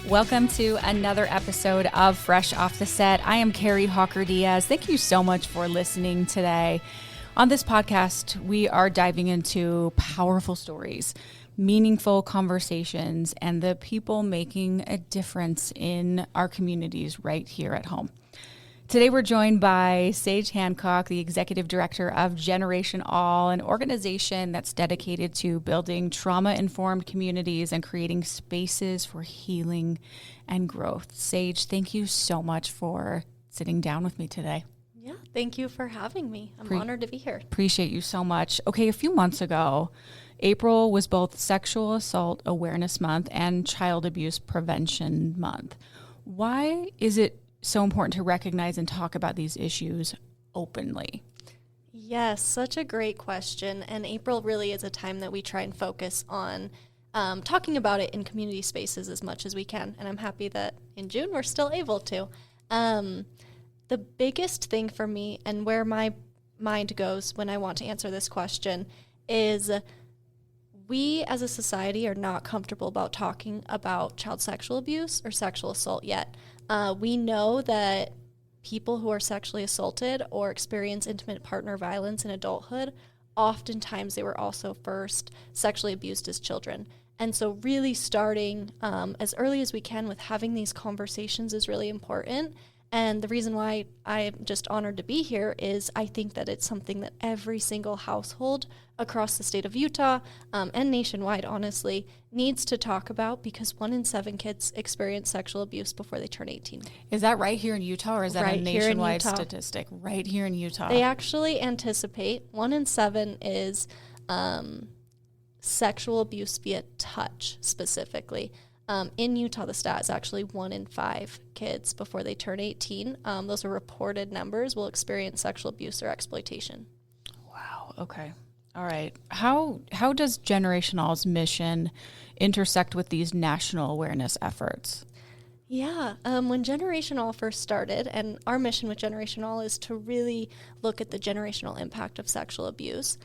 Welcome to another episode of Fresh Off the Set. I am Carrie Hawker-Diaz. Thank you so much for listening today. On this podcast, we are diving into powerful stories, meaningful conversations, and the people making a difference in our communities right here at home. Today, we're joined by Sage Hancock, the Executive Director of GenerationAll, an organization that's dedicated to building trauma-informed communities and creating spaces for healing and growth. Sage, thank you so much for sitting down with me today. Yeah, thank you for having me. I'm honored to be here. Appreciate you so much. Okay, a few months ago, April was both Sexual Assault Awareness Month and Child Abuse Prevention Month. Why is it so important to recognize and talk about these issues openly? Yes, such a great question. And April really is a time that we try and focus on talking about it in community spaces as much as we can. And I'm happy that in June we're still able to. The biggest thing for me and where my mind goes when I want to answer this question is we as a society are not comfortable about talking about child sexual abuse or sexual assault yet. We know that people who are sexually assaulted or experience intimate partner violence in adulthood, oftentimes they were also first sexually abused as children. And so really starting as early as we can with having these conversations is really important. And the reason why I'm just honored to be here is I think that it's something that every single household across the state of Utah and nationwide, honestly, needs to talk about, because 1 in 7 kids experience sexual abuse before they turn 18. Is that right here in Utah, or is that right a nationwide statistic? Right here in Utah. They actually anticipate 1 in 7 is sexual abuse via touch specifically. In Utah, the stat is actually 1 in 5 kids before they turn 18. Those are reported numbers, will experience sexual abuse or exploitation. Wow. Okay. All right. How does GenerationAll's mission intersect with these national awareness efforts? Yeah. When GenerationAll first started, and our mission with GenerationAll is to really look at the generational impact of sexual abuse,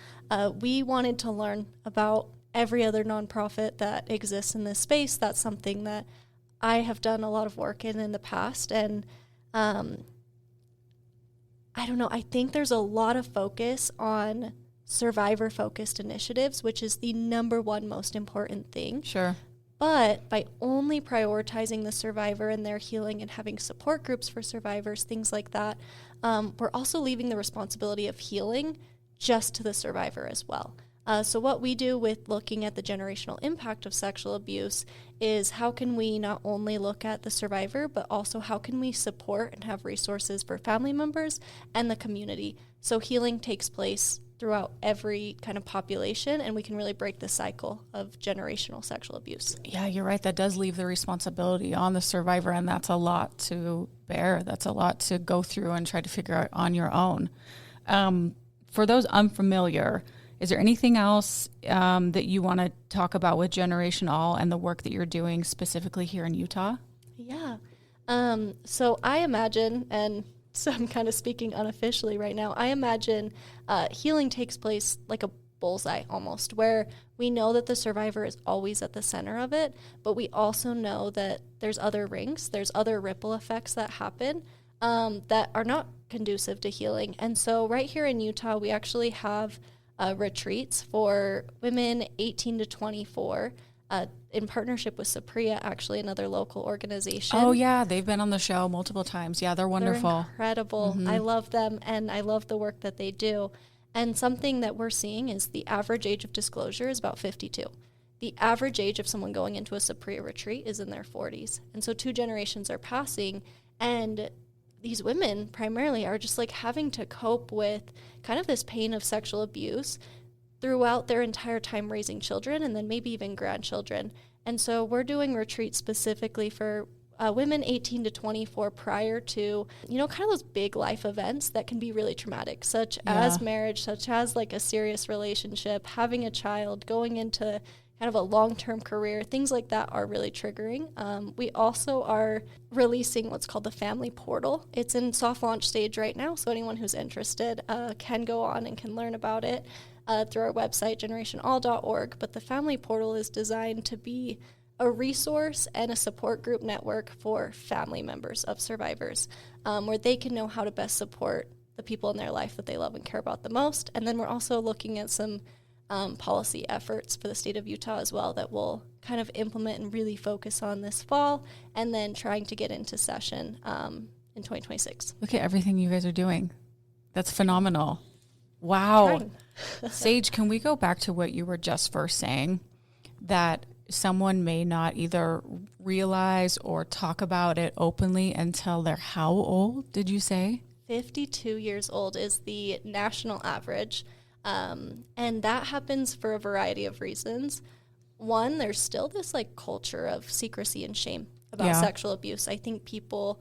we wanted to learn about every other nonprofit that exists in this space. That's something that I have done a lot of work in the past. And I don't know, I think there's a lot of focus on survivor-focused initiatives, which is the number one most important thing. Sure. But by only prioritizing the survivor and their healing and having support groups for survivors, things like that, we're also leaving the responsibility of healing just to the survivor as well. So what we do with looking at the generational impact of sexual abuse is how can we not only look at the survivor, but also how can we support and have resources for family members and the community. So healing takes place throughout every kind of population, and we can really break the cycle of generational sexual abuse. Yeah, you're right. That does leave the responsibility on the survivor, and that's a lot to bear. That's a lot to go through and try to figure out on your own. For those unfamiliar, is there anything else that you want to talk about with GenerationAll and the work that you're doing specifically here in Utah? Yeah. So I imagine, and so I'm kind of speaking unofficially right now, I imagine healing takes place like a bullseye almost, where we know that the survivor is always at the center of it, but we also know that there's other rings, there's other ripple effects that happen that are not conducive to healing. And so right here in Utah, we actually have retreats for women 18 to 24 in partnership with Sapria, actually another local organization. Oh, yeah. They've been on the show multiple times. Yeah, they're wonderful. They're incredible. Mm-hmm. I love them, and I love the work that they do. And something that we're seeing is the average age of disclosure is about 52. The average age of someone going into a Sapria retreat is in their 40s. And so 2 generations are passing, and these women primarily are just like having to cope with kind of this pain of sexual abuse throughout their entire time raising children and then maybe even grandchildren. And so we're doing retreats specifically for women 18 to 24 prior to, kind of those big life events that can be really traumatic, such as marriage, such as like a serious relationship, having a child, going into kind of a long-term career. Things like that are really triggering. We also are releasing what's called the Family Portal. It's in soft launch stage right now, so anyone who's interested can go on and can learn about it through our website, GenerationAll.org. But the Family Portal is designed to be a resource and a support group network for family members of survivors, where they can know how to best support the people in their life that they love and care about the most. And then we're also looking at some policy efforts for the state of Utah as well that we'll kind of implement and really focus on this fall, and then trying to get into session in 2026. Look at everything you guys are doing. That's phenomenal. Wow. Sage, can we go back to what you were just first saying, that someone may not either realize or talk about it openly until they're how old, did you say? 52 years old is the national average. And that happens for a variety of reasons. One, there's still this like culture of secrecy and shame about sexual abuse. I think people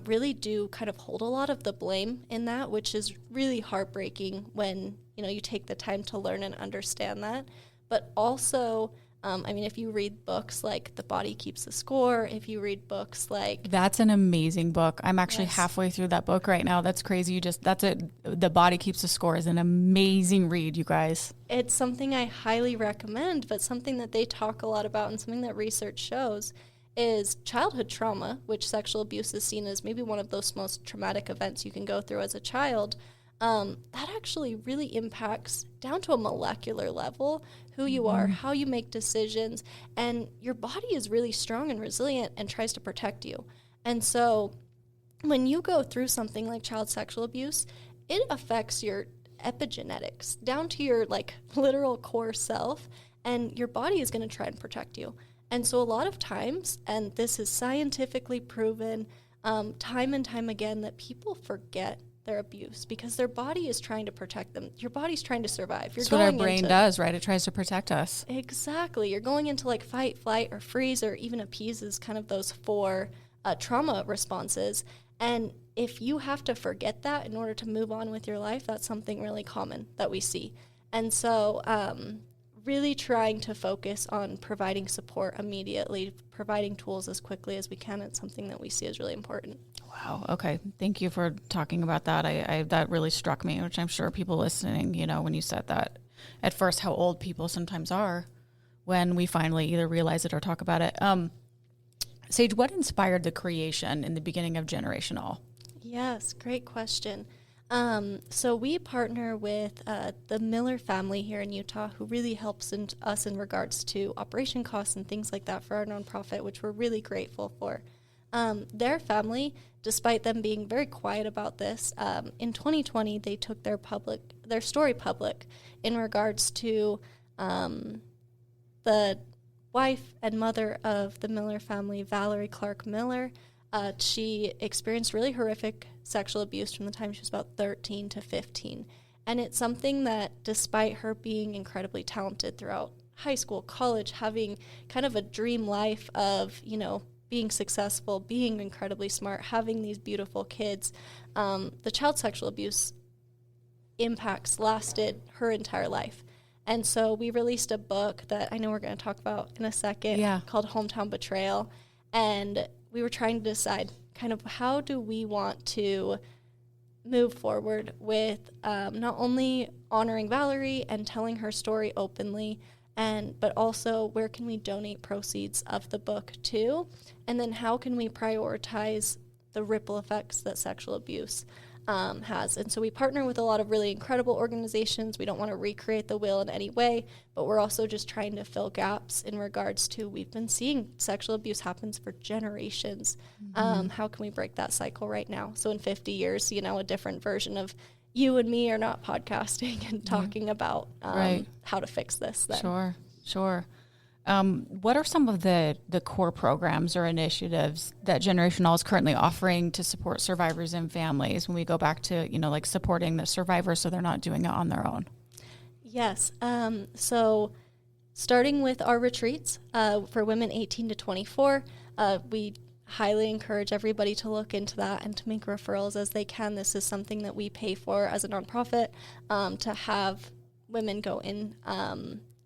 really do kind of hold a lot of the blame in that, which is really heartbreaking when, you take the time to learn and understand that. But also, if you read books like The Body Keeps the Score, if you read books like... That's an amazing book. I'm actually halfway through that book right now. That's crazy. The Body Keeps the Score is an amazing read, you guys. It's something I highly recommend, but something that they talk a lot about and something that research shows is childhood trauma, which sexual abuse is seen as maybe one of those most traumatic events you can go through as a child. That actually really impacts down to a molecular level who you are, how you make decisions, and your body is really strong and resilient and tries to protect you. And so when you go through something like child sexual abuse, it affects your epigenetics down to your like literal core self, and your body is going to try and protect you. And so a lot of times, and this is scientifically proven time and time again, that people forget their abuse because their body is trying to protect them. Your body's trying to survive. That's what our brain does, right? It tries to protect us. Exactly. You're going into like fight, flight, or freeze, or even appease is kind of those 4 trauma responses. And if you have to forget that in order to move on with your life, that's something really common that we see. And so really trying to focus on providing support immediately, providing tools as quickly as we can. It's something that we see as really important. Wow. Okay. Thank you for talking about that. I that really struck me, which I'm sure people listening, when you said that at first, how old people sometimes are when we finally either realize it or talk about it. Sage, what inspired the creation in the beginning of GenerationAll? Yes, great question. So we partner with the Miller family here in Utah, who really helps us in regards to operation costs and things like that for our nonprofit, which we're really grateful for. Their family, despite them being very quiet about this, in 2020 they took their story public in regards to the wife and mother of the Miller family, Valerie Clark Miller. She experienced really horrific sexual abuse from the time she was about 13 to 15. And it's something that, despite her being incredibly talented throughout high school, college, having kind of a dream life of, being successful, being incredibly smart, having these beautiful kids, the child sexual abuse impacts lasted her entire life. And so we released a book that I know we're going to talk about in a second called Hometown Betrayal. And we were trying to decide kind of how do we want to move forward with not only honoring Valerie and telling her story openly, but also where can we donate proceeds of the book to, and then how can we prioritize the ripple effects that sexual abuse has. And so we partner with a lot of really incredible organizations. We don't want to recreate the wheel in any way, but we're also just trying to fill gaps in regards to, we've been seeing sexual abuse happens for generations. How can we break that cycle right now? So in 50 years, a different version of you and me are not podcasting and talking about how to fix this then. Sure. What are some of the core programs or initiatives that GenerationAll is currently offering to support survivors and families when we go back to, like supporting the survivors so they're not doing it on their own? Yes. So starting with our retreats for women 18 to 24, we highly encourage everybody to look into that and to make referrals as they can. This is something that we pay for as a nonprofit to have women go in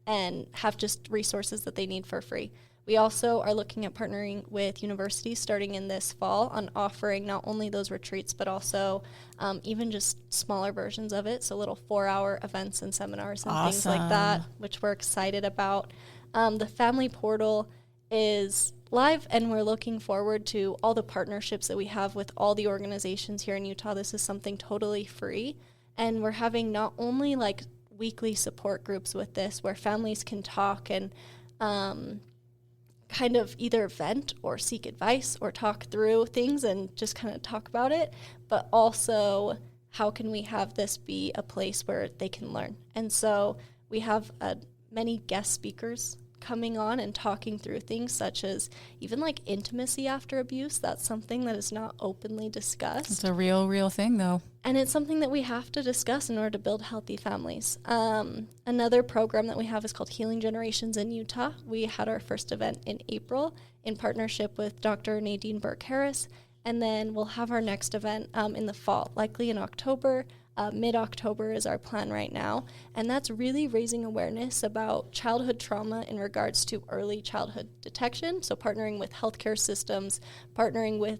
and have just resources that they need for free. We also are looking at partnering with universities starting in this fall on offering not only those retreats, but also even just smaller versions of it, so little 4-hour events and seminars and things like that, which we're excited about. The family portal is live, and we're looking forward to all the partnerships that we have with all the organizations here in Utah. This is something totally free, and we're having not only like weekly support groups with this where families can talk and kind of either vent or seek advice or talk through things and just kind of talk about it, but also how can we have this be a place where they can learn. And so we have many guest speakers coming on and talking through things such as even like intimacy after abuse. That's something that is not openly discussed. It's a real thing, though. And it's something that we have to discuss in order to build healthy families. Another program that we have is called Healing Generations in Utah. We had our first event in April in partnership with Dr. Nadine Burke-Harris. And then we'll have our next event in the fall, likely in October. Mid-October is our plan right now, and that's really raising awareness about childhood trauma in regards to early childhood detection, so partnering with healthcare systems, partnering with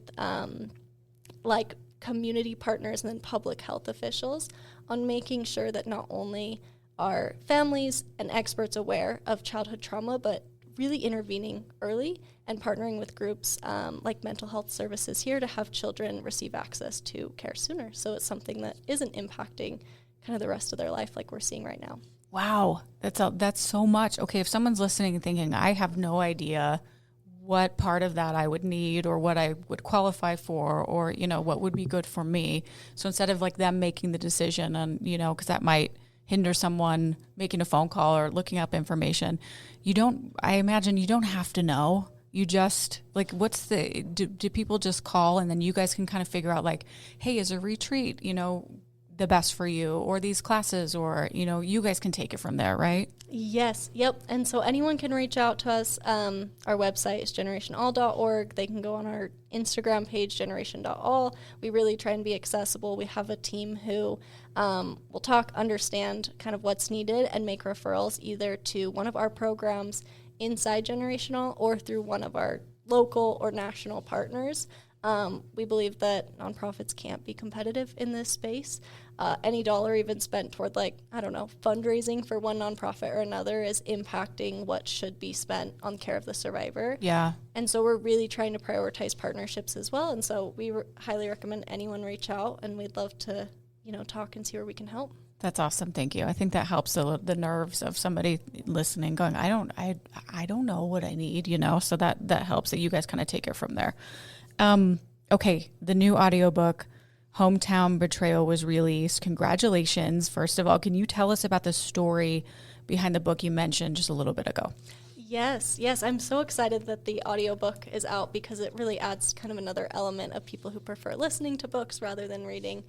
like community partners and then public health officials on making sure that not only are families and experts aware of childhood trauma, but really intervening early and partnering with groups like mental health services here to have children receive access to care sooner. So it's something that isn't impacting kind of the rest of their life like we're seeing right now. Wow, that's so much. Okay, if someone's listening and thinking, I have no idea what part of that I would need or what I would qualify for or, what would be good for me. So instead of like them making the decision and, because that might hinder someone making a phone call or looking up information, I imagine you don't have to know. You just like, do people just call and then you guys can kind of figure out like, hey, is a retreat, the best for you, or these classes, or, you guys can take it from there, right? Yes. Yep. And so anyone can reach out to us. Our website is GenerationAll.org. They can go on our Instagram page, Generation.all. We really try and be accessible. We have a team who will talk, understand kind of what's needed, and make referrals either to one of our programs inside GenerationAll or through one of our local or national partners. We believe that nonprofits can't be competitive in this space. Any dollar even spent toward fundraising for one nonprofit or another is impacting what should be spent on care of the survivor. Yeah. And so we're really trying to prioritize partnerships as well. And so we highly recommend anyone reach out, and we'd love to, talk and see where we can help. That's awesome. Thank you. I think that helps the nerves of somebody listening going, I don't know what I need, so that helps that you guys kind of take it from there. Okay. The new audiobook, Hometown Betrayal, was released. Congratulations. First of all, can you tell us about the story behind the book you mentioned just a little bit ago? Yes. I'm so excited that the audiobook is out because it really adds kind of another element of people who prefer listening to books rather than reading.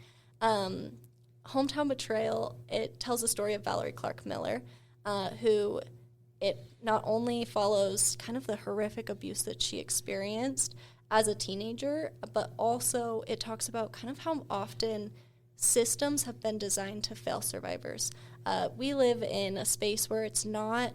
Hometown Betrayal, it tells the story of Valerie Clark Miller, who it not only follows kind of the horrific abuse that she experienced as a teenager, but also it talks about kind of how often systems have been designed to fail survivors. We live in a space where it's not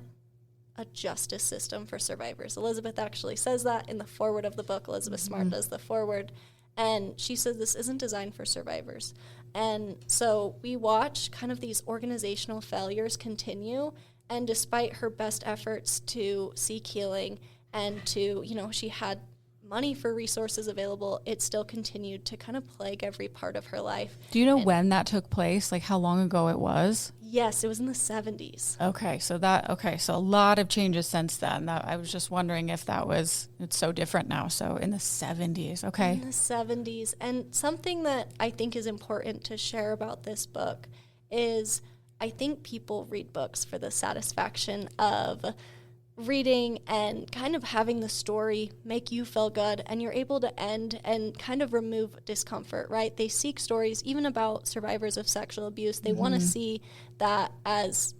a justice system for survivors. Elizabeth actually says that in the foreword of the book. Elizabeth Smart does the foreword. And she says this isn't designed for survivors. And so we watch kind of these organizational failures continue. And despite her best efforts to seek healing and to, she had money for resources available, it still continued to kind of plague every part of her life. Do you know when that took place? Like how long ago it was? Yes, it was in the 70s. Okay, so a lot of changes since then. I was just wondering if it's so different now. So in the 70s, okay. In the 70s. And something that I think is important to share about this book is I think people read books for the satisfaction of reading and kind of having the story make you feel good, and you're able to end and kind of remove discomfort, right? They seek stories even about survivors of sexual abuse. They want to see that as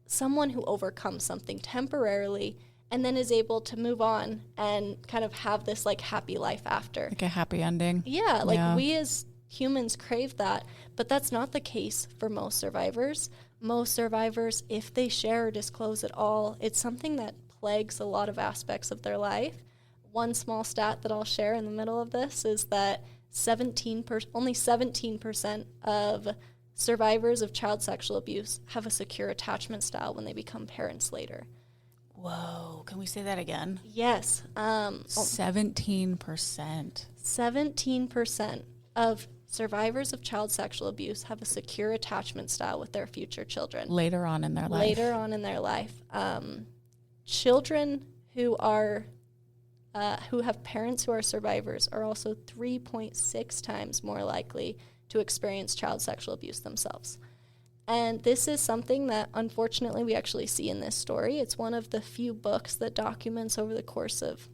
someone who overcomes something temporarily and then is able to move on and kind of have this like happy life after. Like a happy ending. Yeah, we as humans crave that, but that's not the case for most survivors. Most survivors, if they share or disclose at all, it's something that plagues a lot of aspects of their life. One small stat that I'll share in the middle of this is that only 17% of survivors of child sexual abuse have a secure attachment style when they become parents later. Whoa. Can we say that again? Yes. 17%. 17% of survivors of child sexual abuse have a secure attachment style with their future children. Later on in their life. Later on in their life. Children who have parents who are survivors are also 3.6 times more likely to experience child sexual abuse themselves. And this is something that, unfortunately, we actually see in this story. It's one of the few books that documents over the course of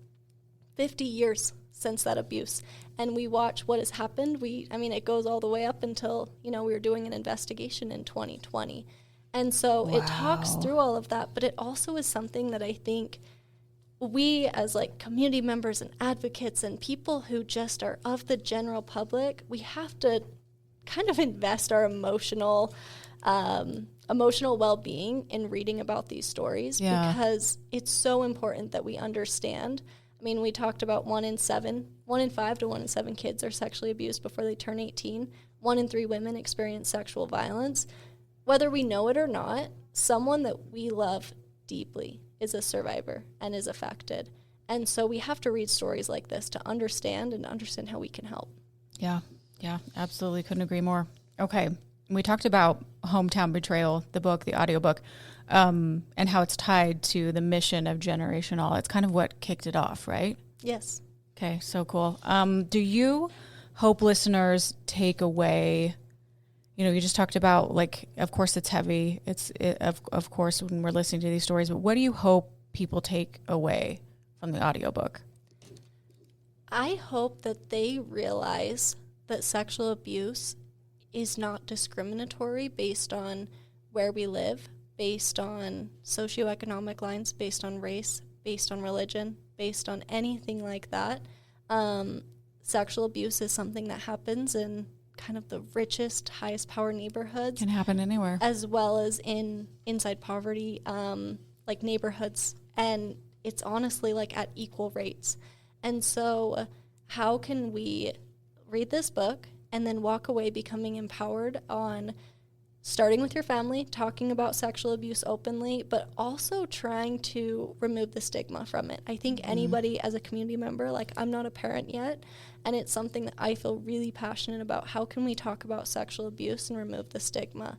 50 years since that abuse. And we watch what has happened. It goes all the way up until, we were doing an investigation in 2020. And so It talks through all of that, but it also is something that I think we as like community members and advocates and people who just are of the general public, we have to kind of invest our emotional well-being in reading about these stories because it's so important that we understand. I mean, we talked about 1 in 5 to 1 in 7 kids are sexually abused before they turn 18. 1 in 3 women experience sexual violence. Whether we know it or not, someone that we love deeply is a survivor and is affected. And so we have to read stories like this to understand how we can help. Yeah, absolutely. Couldn't agree more. Okay. We talked about Hometown Betrayal, the book, the audiobook, and how it's tied to the mission of GenerationAll. It's kind of what kicked it off, right? Yes. Okay, so cool. Do you hope listeners take away, you just talked about, like, of course it's heavy. Of course, when we're listening to these stories, but what do you hope people take away from the audiobook? I hope that they realize that sexual abuse is not discriminatory based on where we live, based on socioeconomic lines, based on race, based on religion, based on anything like that. Sexual abuse is something that happens in kind of the richest, highest power neighborhoods. Can happen anywhere. As well as inside poverty, like neighborhoods. And it's honestly like at equal rates. And so how can we read this book and then walk away becoming empowered on starting with your family, talking about sexual abuse openly, but also trying to remove the stigma from it. I think anybody as a community member, like I'm not a parent yet, and it's something that I feel really passionate about. How can we talk about sexual abuse and remove the stigma?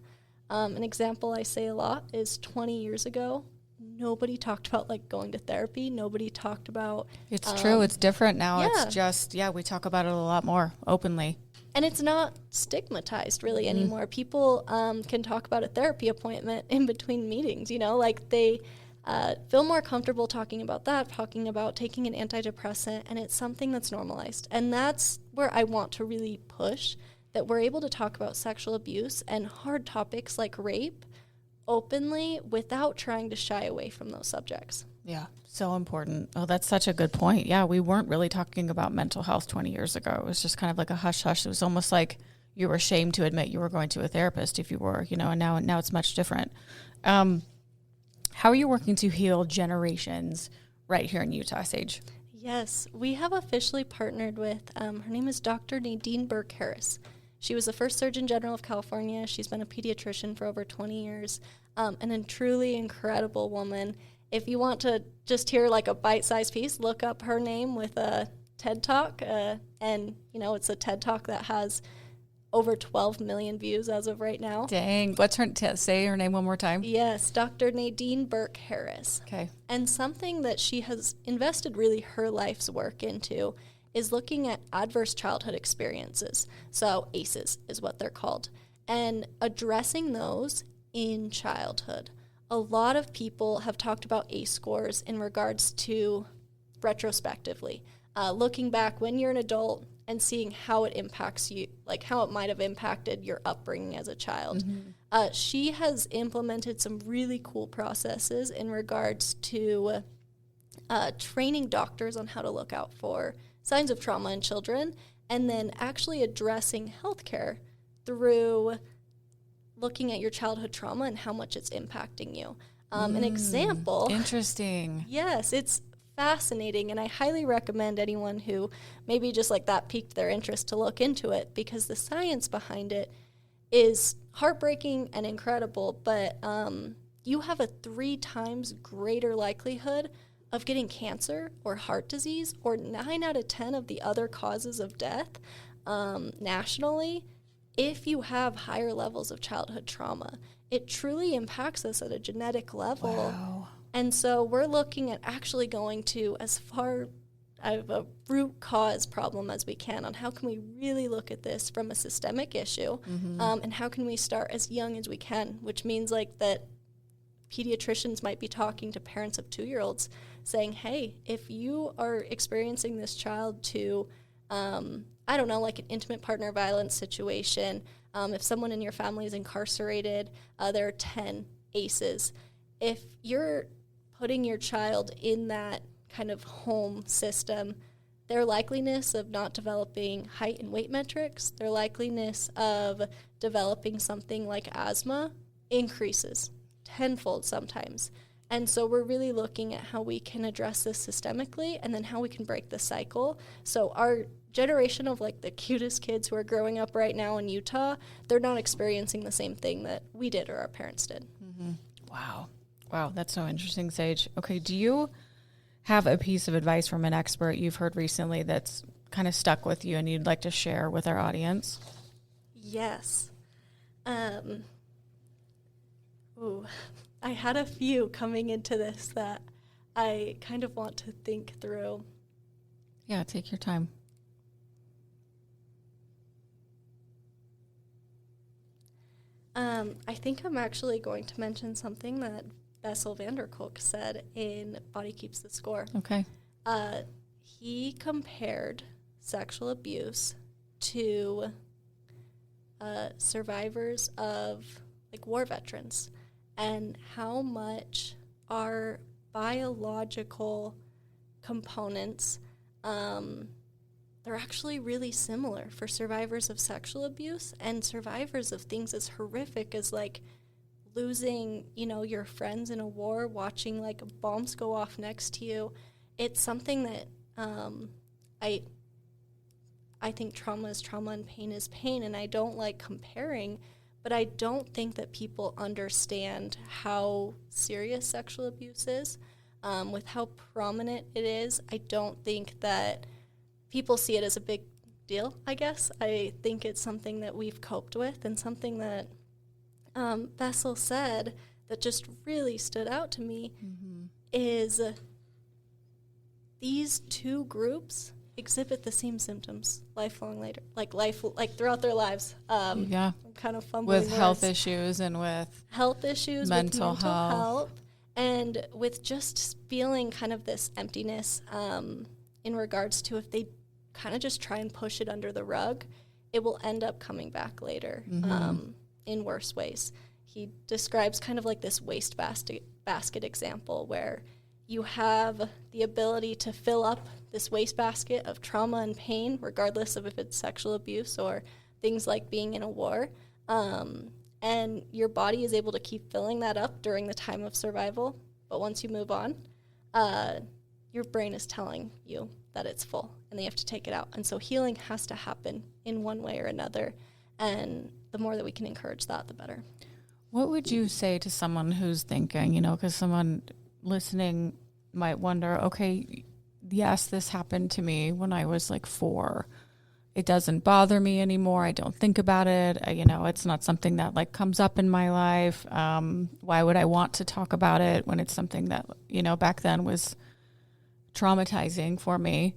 An example I say a lot is 20 years ago, nobody talked about like going to therapy. Nobody talked about... It's true. It's different now. Yeah. It's just, we talk about it a lot more openly. And it's not stigmatized really anymore. People can talk about a therapy appointment in between meetings, like they feel more comfortable talking about that, talking about taking an antidepressant, and it's something that's normalized. And that's where I want to really push, that we're able to talk about sexual abuse and hard topics like rape openly without trying to shy away from those subjects. Yeah, so important. Oh, that's such a good point. Yeah, we weren't really talking about mental health 20 years ago. It was just kind of like a hush-hush. It was almost like you were ashamed to admit you were going to a therapist if you were, and now it's much different. How are you working to heal generations right here in Utah, Sage? Yes, we have officially partnered with, her name is Dr. Nadine Burke-Harris. She was the first Surgeon General of California. She's been a pediatrician for over 20 years, and a truly incredible woman. If you want to just hear like a bite-sized piece, look up her name with a TED Talk, and it's a TED Talk that has over 12 million views as of right now. Dang. What's her, say her name one more time? Yes, Dr. Nadine Burke-Harris. Okay. And something that she has invested really her life's work into is looking at adverse childhood experiences. So ACEs is what they're called. And addressing those in childhood. A lot of people have talked about ACE scores in regards to retrospectively, looking back when you're an adult and seeing how it impacts you, like how it might have impacted your upbringing as a child. She has implemented some really cool processes in regards to training doctors on how to look out for signs of trauma in children, and then actually addressing healthcare through looking at your childhood trauma and how much it's impacting you. An example. Interesting. Yes, it's fascinating, and I highly recommend anyone who maybe just like that piqued their interest to look into it, because the science behind it is heartbreaking and incredible, but you have a 3 times greater likelihood of getting cancer or heart disease or 9 out of 10 of the other causes of death nationally if you have higher levels of childhood trauma. It truly impacts us at a genetic level. Wow. And so we're looking at actually going to as far of a root cause problem as we can on how can we really look at this from a systemic issue, and how can we start as young as we can, which means like that pediatricians might be talking to parents of 2-year-olds saying, hey, if you are experiencing this child to, I don't know, like an intimate partner violence situation, if someone in your family is incarcerated, there are 10 ACEs. If you're putting your child in that kind of home system, their likeliness of not developing height and weight metrics, their likeliness of developing something like asthma increases tenfold sometimes. And so we're really looking at how we can address this systemically and then how we can break the cycle. So our generation of like the cutest kids who are growing up right now in Utah, they're not experiencing the same thing that we did or our parents did. Mm-hmm. Wow, that's so interesting, Sage. Okay, do you have a piece of advice from an expert you've heard recently that's kind of stuck with you and you'd like to share with our audience? Yes. I had a few coming into this that I kind of want to think through. Yeah, take your time. I think I'm actually going to mention something that Bessel van der Kolk said in Body Keeps the Score. Okay. He compared sexual abuse to survivors of like war veterans and how much our biological components they're actually really similar for survivors of sexual abuse and survivors of things as horrific as like losing, your friends in a war, watching like bombs go off next to you. It's something that I think trauma is trauma and pain is pain, and I don't like comparing, but I don't think that people understand how serious sexual abuse is. With how prominent it is, I don't think that people see it as a big deal, I guess. I think it's something that we've coped with and something that Bessel said that just really stood out to me is these two groups exhibit the same symptoms lifelong later, like throughout their lives. I'm kind of fumbling with health issues and with health issues, mental with health, and with just feeling kind of this emptiness in regards to if they kind of just try and push it under the rug, it will end up coming back later in worse ways. He describes kind of like this waste basket example where you have the ability to fill up this wastebasket of trauma and pain, regardless of if it's sexual abuse or things like being in a war. And your body is able to keep filling that up during the time of survival. But once you move on, your brain is telling you that it's full and they have to take it out. And so healing has to happen in one way or another. And the more that we can encourage that, the better. What would you say to someone who's thinking, because someone listening might wonder, okay, yes, this happened to me when I was like 4. It doesn't bother me anymore. I don't think about it. It's not something that like comes up in my life. Why would I want to talk about it when it's something that, back then was traumatizing for me?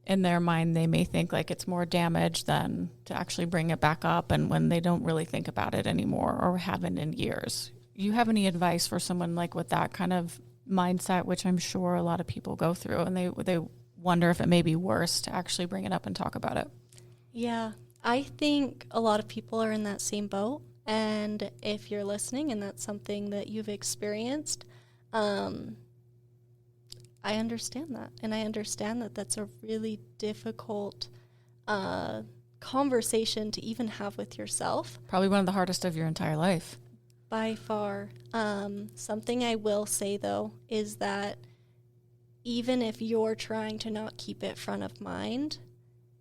In their mind, they may think like it's more damage than to actually bring it back up, and when they don't really think about it anymore or haven't in years. You have any advice for someone like with that kind of mindset, which I'm sure a lot of people go through, and they wonder if it may be worse to actually bring it up and talk about it? Yeah, I think a lot of people are in that same boat, and if you're listening and that's something that you've experienced, I understand that, and I understand that that's a really difficult conversation to even have with yourself. Probably one of the hardest of your entire life. By far. Something I will say, though, is that even if you're trying to not keep it front of mind,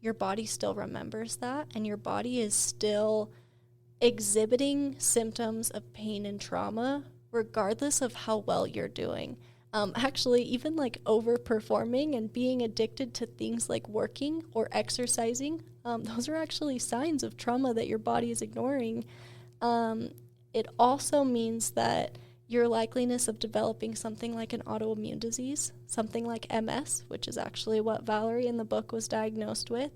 your body still remembers that, and your body is still exhibiting symptoms of pain and trauma, regardless of how well you're doing. Actually, even like overperforming and being addicted to things like working or exercising, those are actually signs of trauma that your body is ignoring. It also means that your likeliness of developing something like an autoimmune disease, something like MS, which is actually what Valerie in the book was diagnosed with,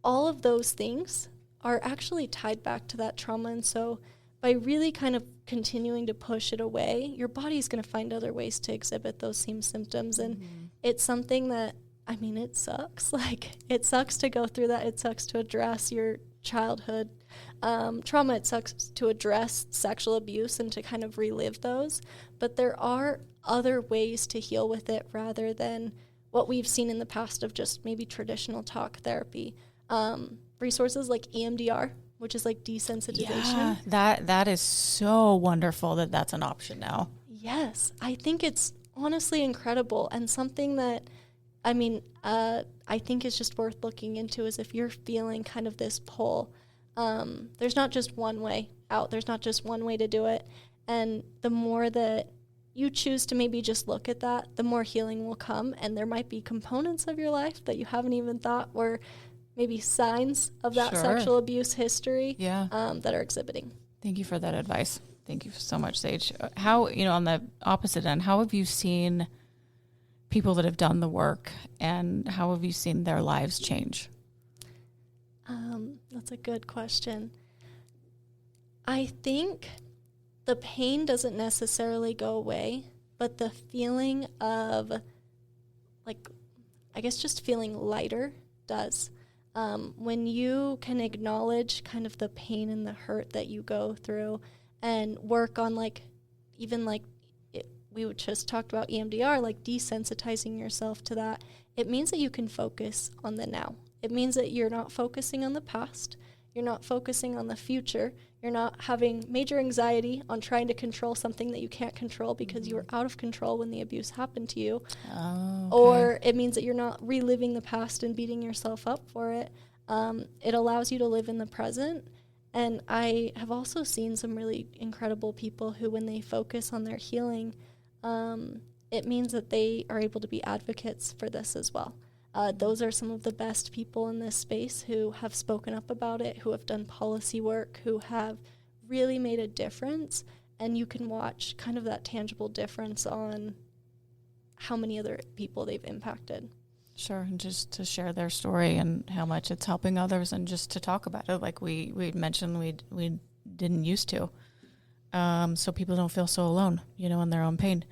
all of those things are actually tied back to that trauma. And so by really kind of continuing to push it away, your body's going to find other ways to exhibit those same symptoms. And it's something that, I mean, it sucks. Like, it sucks to go through that. It sucks to address your childhood trauma. It sucks to address sexual abuse and to kind of relive those. But there are other ways to heal with it rather than what we've seen in the past of just maybe traditional talk therapy. Resources like EMDR, which is like desensitization. Yeah, that is so wonderful that that's an option now. Yes, I think it's honestly incredible, and something that, I mean, I think is just worth looking into is if you're feeling kind of this pull. There's not just one way out. There's not just one way to do it. And the more that you choose to maybe just look at that, the more healing will come. And there might be components of your life that you haven't even thought were maybe signs of that sexual abuse history that are exhibiting. Thank you for that advice. Thank you so much, Sage. How, on the opposite end, how have you seen people that have done the work and how have you seen their lives change? That's a good question. I think the pain doesn't necessarily go away, but the feeling of, like, I guess just feeling lighter does. When you can acknowledge kind of the pain and the hurt that you go through and work on, like, even like we just talked about EMDR, like desensitizing yourself to that, it means that you can focus on the now. It means that you're not focusing on the past. You're not focusing on the future. You're not having major anxiety on trying to control something that you can't control because you were out of control when the abuse happened to you. Oh, okay. Or it means that you're not reliving the past and beating yourself up for it. It allows you to live in the present. And I have also seen some really incredible people who, when they focus on their healing, it means that they are able to be advocates for this as well. Those are some of the best people in this space who have spoken up about it, who have done policy work, who have really made a difference. And you can watch kind of that tangible difference on how many other people they've impacted. Sure, and just to share their story and how much it's helping others and just to talk about it like we mentioned we didn't used to. So people don't feel so alone, in their own pain.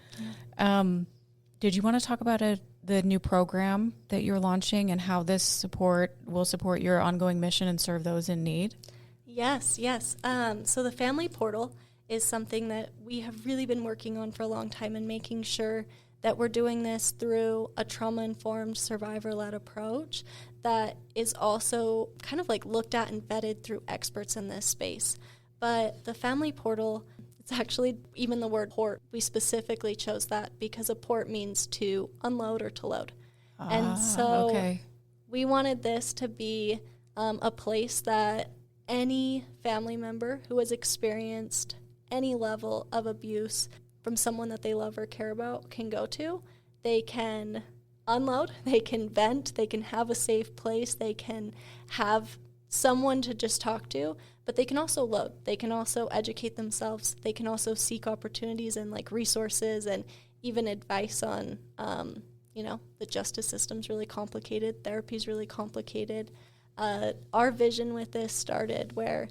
Yeah. Did you want to talk about the new program that you're launching and how this will support your ongoing mission and serve those in need? Yes. So the Family Portal is something that we have really been working on for a long time and making sure that we're doing this through a trauma-informed, survivor-led approach that is also kind of like looked at and vetted through experts in this space. But the Family Portal, it's actually even the word port, we specifically chose that because a port means to unload or to load. And so we wanted this to be a place that any family member who has experienced any level of abuse from someone that they love or care about can go to. They can unload, they can vent, they can have a safe place, they can have someone to just talk to, but they can also load. They can also educate themselves. They can also seek opportunities and like resources and even advice on, the justice system's really complicated. Therapy's really complicated. Our vision with this started where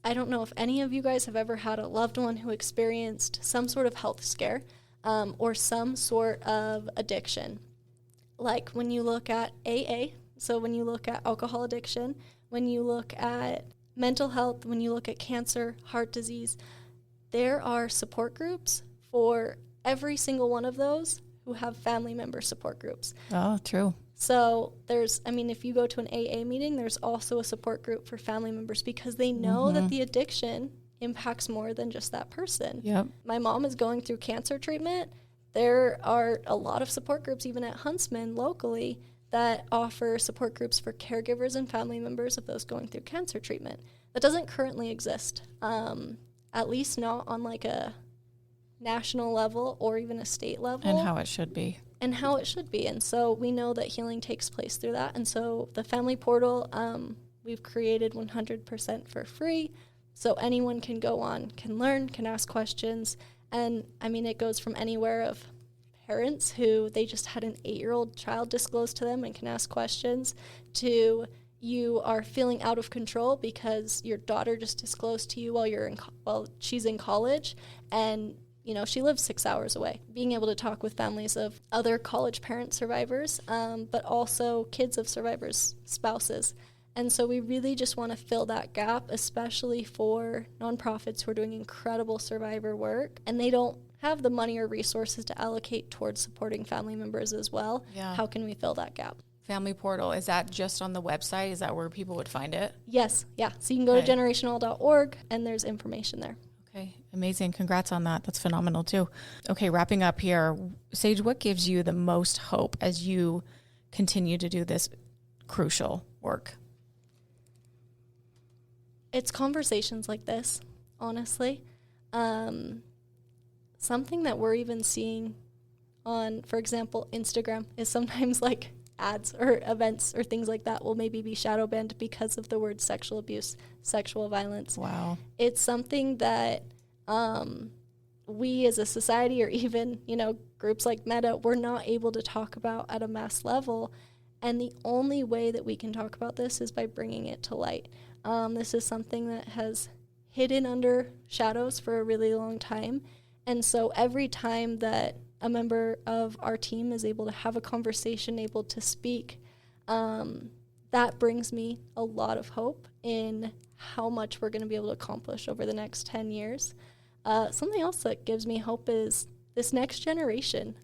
I don't know if any of you guys have ever had a loved one who experienced some sort of health scare or some sort of addiction. Like when you look at AA, so when you look at alcohol addiction, when you look at mental health, when you look at cancer, heart disease, there are support groups for every single one of those who have family member support groups. Oh, true. So if you go to an AA meeting, there's also a support group for family members because they know that the addiction impacts more than just that person. Yep. My mom is going through cancer treatment. There are a lot of support groups, even at Huntsman locally, that offer support groups for caregivers and family members of those going through cancer treatment. That doesn't currently exist, at least not on like a national level or even a state level. And how it should be. And so we know that healing takes place through that. And so the family portal, we've created 100% for free. So anyone can go on, can learn, can ask questions. And I mean, it goes from anywhere of parents who they just had an 8-year-old child disclosed to them and can ask questions, to you are feeling out of control because your daughter just disclosed to you while she's in college, and she lives 6 hours away. Being able to talk with families of other college parent survivors, but also kids of survivors' spouses. And so we really just want to fill that gap, especially for nonprofits who are doing incredible survivor work, and they don't have the money or resources to allocate towards supporting family members as well. Yeah. How can we fill that gap? Family portal, is that just on the website? Is that where people would find it? Yes. Yeah. So you can go to GenerationAll.org, and there's information there. Okay. Amazing. Congrats on that. That's phenomenal too. Okay. Wrapping up here, Sage, what gives you the most hope as you continue to do this crucial work? It's conversations like this, honestly. Something that we're even seeing on, for example, Instagram is sometimes like ads or events or things like that will maybe be shadow banned because of the word sexual abuse, sexual violence. Wow. It's something that we as a society, or even, groups like Meta, we're not able to talk about at a mass level. And the only way that we can talk about this is by bringing it to light. This is something that has hidden under shadows for a really long time. And so every time that a member of our team is able to have a conversation, able to speak, that brings me a lot of hope in how much we're going to be able to accomplish over the next 10 years. Something else that gives me hope is this next generation.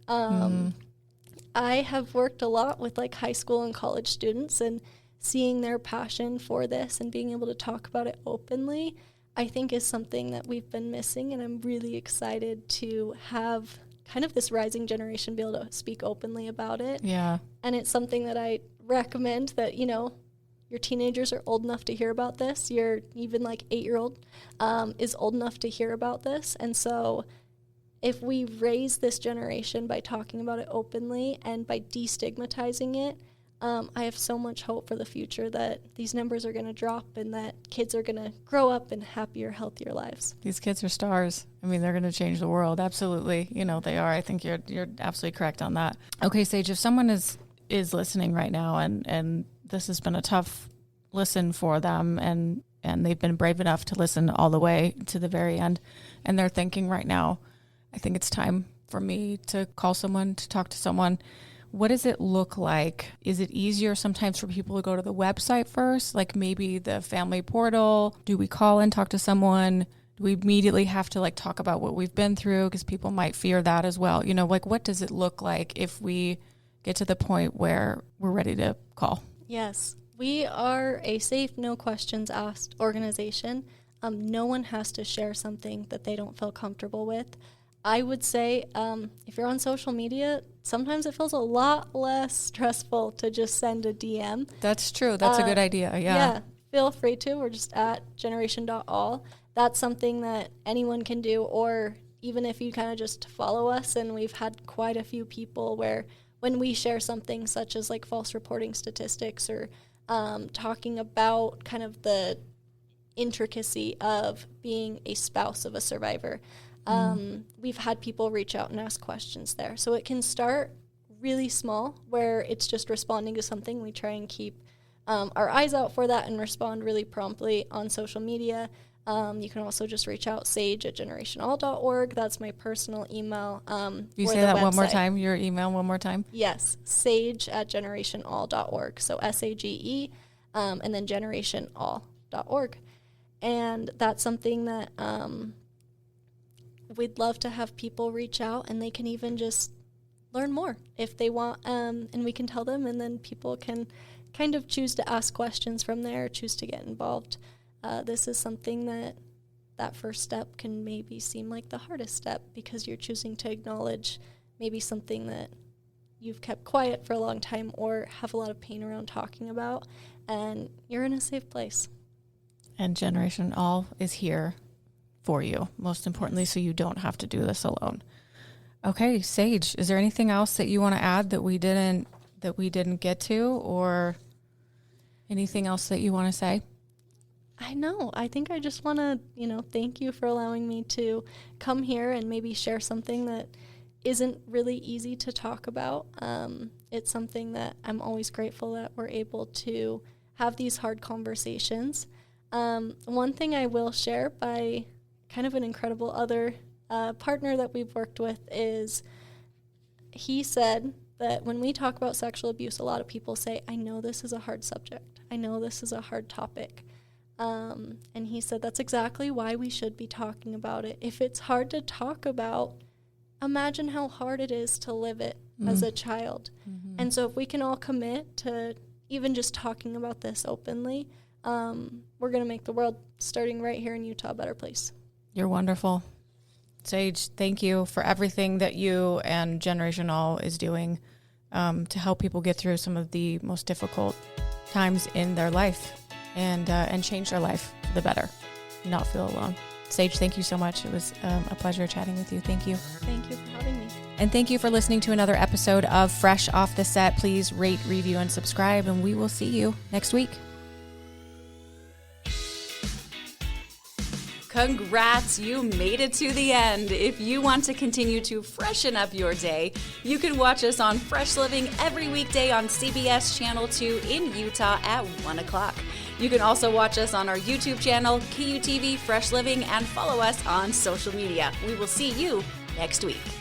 I have worked a lot with like high school and college students, and seeing their passion for this and being able to talk about it openly, I think is something that we've been missing, and I'm really excited to have kind of this rising generation be able to speak openly about it. Yeah. And it's something that I recommend that, your teenagers are old enough to hear about this. Your even like 8-year-old is old enough to hear about this. And so if we raise this generation by talking about it openly and by destigmatizing it, I have so much hope for the future that these numbers are going to drop and that kids are going to grow up in happier, healthier lives. These kids are stars. I mean, they're going to change the world. Absolutely. They are. I think you're absolutely correct on that. Okay, Sage, if someone is listening right now and this has been a tough listen for them and they've been brave enough to listen all the way to the very end, and they're thinking right now, I think it's time for me to call someone, to talk to someone. What does it look like? Is it easier sometimes for people to go to the website first? Like maybe the family portal? Do we call and talk to someone? Do we immediately have to like talk about what we've been through? Because people might fear that as well. What does it look like if we get to the point where we're ready to call? Yes, we are a safe, no questions asked organization. No one has to share something that they don't feel comfortable with. I would say if you're on social media, sometimes it feels a lot less stressful to just send a DM. That's true. That's a good idea. Yeah, feel free to. We're just at generation.all. That's something that anyone can do, or even if you kind of just follow us, and we've had quite a few people where when we share something such as like false reporting statistics or talking about kind of the intricacy of being a spouse of a survivor, we've had people reach out and ask questions there. So it can start really small, where it's just responding to something. We try and keep our eyes out for that and respond really promptly on social media. You can also just reach out, Sage at GenerationAll.org. That's my personal email. You say that website. One more time, your email one more time? Yes, Sage at GenerationAll.org. So SAGE, and then GenerationAll.org. And that's something that we'd love to have people reach out, and they can even just learn more if they want, and we can tell them, and then people can kind of choose to ask questions from there, choose to get involved. This is something that first step can maybe seem like the hardest step, because you're choosing to acknowledge maybe something that you've kept quiet for a long time or have a lot of pain around talking about, and you're in a safe place. And GenerationAll is here for you, most importantly, so you don't have to do this alone. Okay, Sage, is there anything else that you want to add that we didn't get to, or anything else that you want to say? I think I just want to, thank you for allowing me to come here and maybe share something that isn't really easy to talk about. It's something that I'm always grateful that we're able to have these hard conversations. One thing I will share by kind of an incredible other partner that we've worked with is he said that when we talk about sexual abuse, a lot of people say, I know this is a hard subject. I know this is a hard topic. And he said that's exactly why we should be talking about it. If it's hard to talk about, imagine how hard it is to live it as a child. Mm-hmm. And so if we can all commit to even just talking about this openly, we're going to make the world, starting right here in Utah, a better place. You're wonderful. Sage, thank you for everything that you and GenerationAll is doing to help people get through some of the most difficult times in their life and change their life for the better, not feel alone. Sage, thank you so much. It was a pleasure chatting with you. Thank you. Thank you for having me. And thank you for listening to another episode of Fresh Off the Set. Please rate, review, and subscribe, and we will see you next week. Congrats, you made it to the end. If you want to continue to freshen up your day, you can watch us on Fresh Living every weekday on CBS Channel 2 in Utah at 1 o'clock. You can also watch us on our YouTube channel, KUTV Fresh Living, and follow us on social media. We will see you next week.